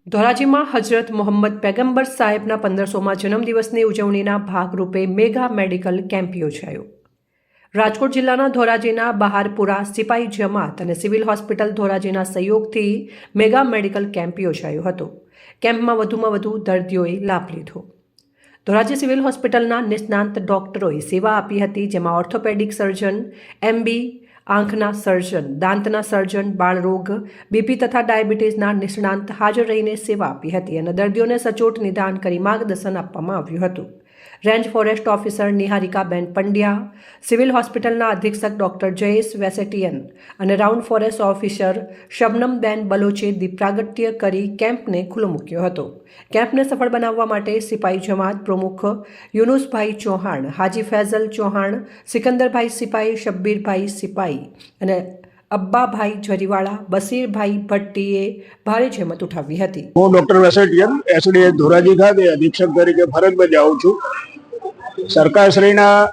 ધોરાજીમાં હજરત મોહમ્મદ પૈગંબર સાહેબના 1500મા જન્મદિવસની ઉજવણીના ભાગરૂપે મેગા મેડિકલ કેમ્પ યોજાયો। રાજકોટ જિલ્લાના ધોરાજીના બહારપુરા સિપાઈ જમાત અને સિવિલ હોસ્પિટલ ધોરાજીના સહયોગથી મેગા મેડિકલ કેમ્પ યોજાયો હતો। કેમ્પમાં વધુમાં વધુ દર્દીઓએ લાભ લીધો। ધોરાજી સિવિલ હોસ્પિટલના નિષ્ણાંત ડોક્ટરોએ સેવા આપી હતી, જેમાં ઓર્થોપેડિક સર્જન, MB, આંખના સર્જન, દાંતના સર્જન, બાળરોગ, બીપી તથા ડાયાબિટીસના નિષ્ણાંત હાજર રહીને સેવા આપી હતી અને દર્દીઓને સચોટ નિદાન કરી માર્ગદર્શન આપવામાં આવ્યું હતું। રેન્જ ફોરેસ્ટ ઓફિસર નિહારિકાબેન પંડ્યા, સિવિલ હોસ્પિટલના અધિક્ષક ડોક્ટર જયેશ વેસેટિયન અને રાઉન્ડ ફોરેસ્ટ ઓફિસર શબનમબેન બલોચે દીપ પ્રાગટ્ય કરી કેમ્પને ખુલ્લો મૂક્યો હતો। કેમ્પને સફળ બનાવવા માટે સિપાઈ જમાત પ્રમુખ યુનુસભાઈ ચૌહાણ, હાજી ફૈઝલ ચૌહાણ, સિકંદરભાઈ સિપાઈ, શબ્બીરભાઈ સિપાઈ અને અબ્બાભાઈ જરીવાળા, બસીરભાઈ ભટ્ટીએ ભારે જહેમત ઉઠાવી હતી। હું ડોક્ટર વેસેટિયન એસડીએ ધોરાજી ખાતે અધિક્ષક તરીકે ફરજ બજાવું છું। સરકારશ્રીના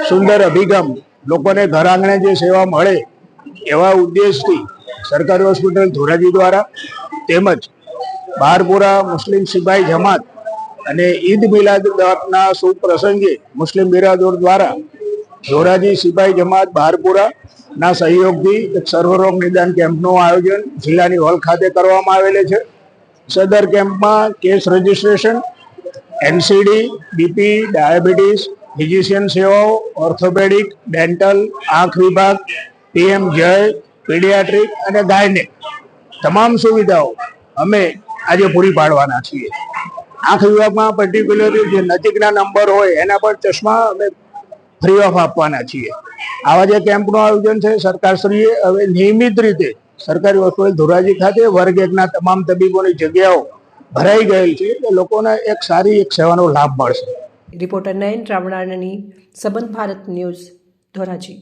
સુંદર અભિગમ, લોકોને ઘર આંગણે જે સેવા મળે એવા ઉદ્દેશથી સરકારી હોસ્પિટલ ધોરાજી દ્વારા તેમજ બહારપુરા મુસ્લિમ સિપાઈ જમાત અને ઈદ મિલાદના શુભ પ્રસંગે મુસ્લિમ બિરાદરો દ્વારા ધોરાજી સિપાઈ જમાત બહારપુરા ના સહયોગથી એક સર્વરોગ નિદાન કેમ્પનું આયોજન જિલ્લાની હોલ ખાતે કરવામાં આવેલ છે। સદર કેમ્પમાં case registration, NCD, BP, diabetes, physician સેવાઓ, ઓર્થોપેડિક, ડેન્ટલ, આંખ વિભાગ, PM જય, પીડિયાટ્રિક અને ગાયનેક તમામ સુવિધાઓ અમે આજે પૂરી પાડવાના છીએ। આંખ વિભાગમાં પર્ટિક્યુલરલી જે નજીકના નંબર હોય એના પર ચશ્મા અમે ફ્રી ઓફ આપવાના છીએ। આવા જે કેમ્પનું આયોજન છે, સરકારશ્રીએ હવે નિયમિત રીતે સરકારી હોસ્પિટલ ધોરાજી ખાતે વર્ગ 1ના તમામ તબીબોની જગ્યાઓ ભરાઈ ગયેલ છે, એટલે લોકોને એક સારી સેવાનો લાભ મળશે। રિપોર્ટર નયન રાવણાની, સંબંધ ભારત ન્યૂઝ, ધોરાજી।